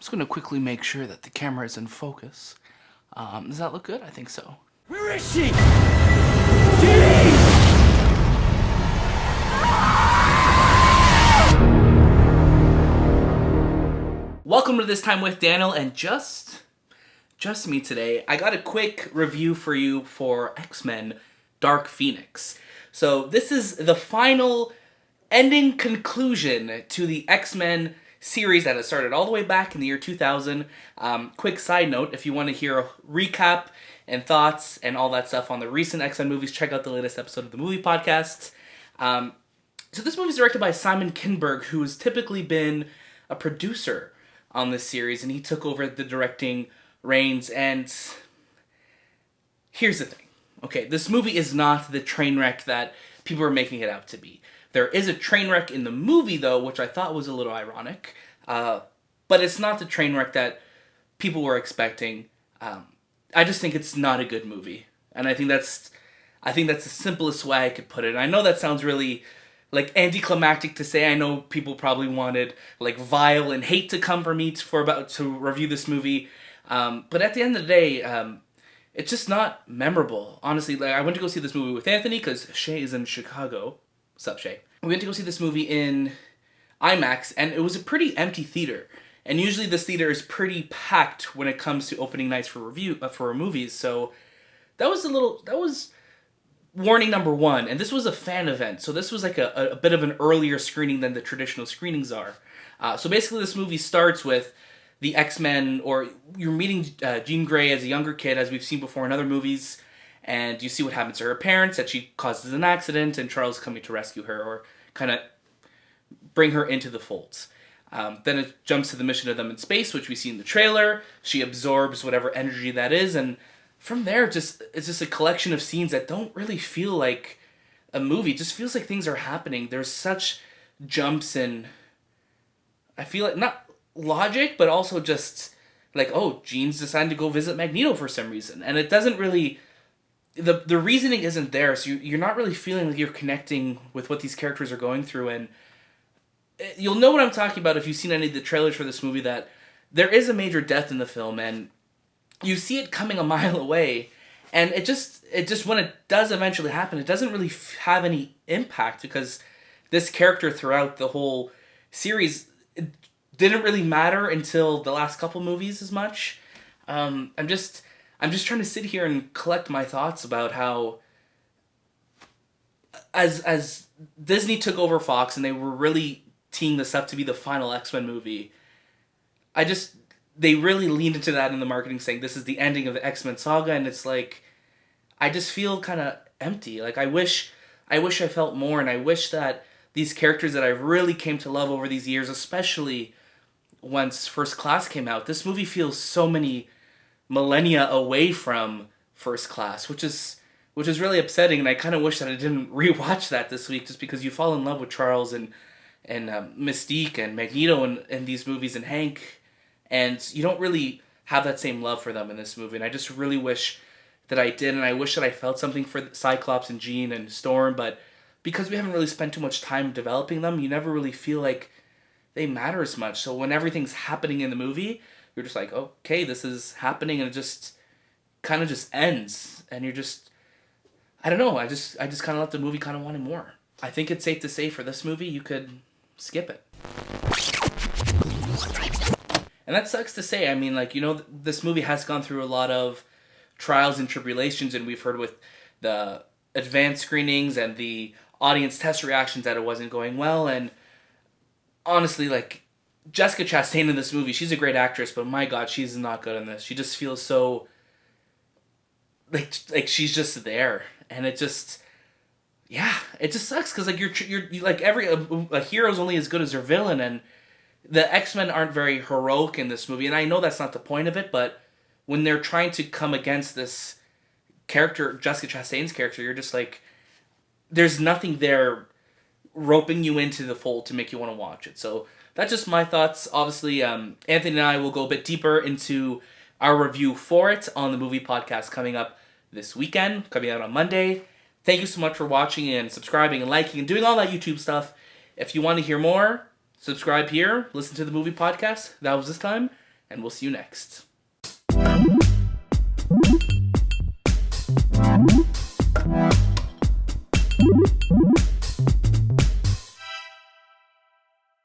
Just going to quickly make sure that the camera is in focus. Does that look good? I think so. Where is she? Jenny! Welcome to This Time with Daniel, and just me today. I got a quick review for you for X-Men Dark Phoenix. So this is the final ending conclusion to the X-Men series that has started all the way back in the year 2000. Quick side note, if you want to hear a recap and thoughts and all that stuff on the recent X-Men movies, check out the latest episode of the movie podcast. So this movie is directed by Simon Kinberg, who has typically been a producer on this series, and he took over the directing reins. And here's the thing. Okay, this movie is not the train wreck that people are making it out to be. There is a train wreck in the movie, though, which I thought was a little ironic. But it's not the train wreck that people were expecting. I just think it's not a good movie, and I think that's the simplest way I could put it. And I know that sounds really anticlimactic to say. I know people probably wanted vile and hate to come for me to review this movie. But at the end of the day, it's just not memorable. Honestly, I went to go see this movie with Anthony because Shay is in Chicago. What's up, Shay? We went to go see this movie in IMAX, and it was a pretty empty theater. And usually this theater is pretty packed when it comes to opening nights for movies. So that was warning number one. And this was a fan event, so this was a bit of an earlier screening than the traditional screenings are. So basically, this movie starts with the X-Men, or you're meeting Jean Grey as a younger kid, as we've seen before in other movies, and you see what happens to her parents, that she causes an accident, and Charles is coming to rescue her, or kind of bring her into the folds. Then it jumps to the mission of them in space, which we see in the trailer. She absorbs whatever energy that is, and from there, it's just a collection of scenes that don't really feel like a movie. It just feels like things are happening. There's such jumps in, I feel like, not logic, but also just oh, Jean's deciding to go visit Magneto for some reason. And it doesn't really, the reasoning isn't there, so you're not really feeling like you're connecting with what these characters are going through. And you'll know what I'm talking about if you've seen any of the trailers for this movie, that there is a major death in the film, and you see it coming a mile away, and it just when it does eventually happen, it doesn't really have any impact, because this character throughout the whole series, it didn't really matter until the last couple movies as much. I'm just trying to sit here and collect my thoughts about how, as Disney took over Fox and they were really teeing this up to be the final X-Men movie, they really leaned into that in the marketing, saying this is the ending of the X-Men saga, and it's I just feel kind of empty. I wish I felt more, and I wish that these characters that I really came to love over these years, especially once First Class came out, this movie feels so many millennia away from First Class, which is really upsetting, and I kind of wish that I didn't rewatch that this week, just because you fall in love with Charles and Mystique and Magneto in these movies, and Hank, and you don't really have that same love for them in this movie, and I just really wish that I did, and I wish that I felt something for Cyclops and Jean and Storm, but because we haven't really spent too much time developing them, you never really feel like they matter as much. So when everything's happening in the movie, you're just like, okay, this is happening, and it just kind of just ends, and you're just, I don't know, I just kind of left the movie kind of wanting more. I think it's safe to say for this movie, you could skip it. And that sucks to say. I mean, this movie has gone through a lot of trials and tribulations, and we've heard with the advanced screenings and the audience test reactions that it wasn't going well. And honestly, Jessica Chastain in this movie, she's a great actress, but my God, she's not good in this. She just feels so like she's just there, and it just, yeah, it just sucks, because you're every a hero's only as good as their villain, and the X-Men aren't very heroic in this movie, and I know that's not the point of it, but when they're trying to come against this character, Jessica Chastain's character, you're just there's nothing there roping you into the fold to make you want to watch it. So that's just my thoughts. Obviously, Anthony and I will go a bit deeper into our review for it on the movie podcast coming up this weekend, coming out on Monday. Thank you so much for watching and subscribing and liking and doing all that YouTube stuff. If you want to hear more, subscribe here, listen to the movie podcast. That was this time, and we'll see you next.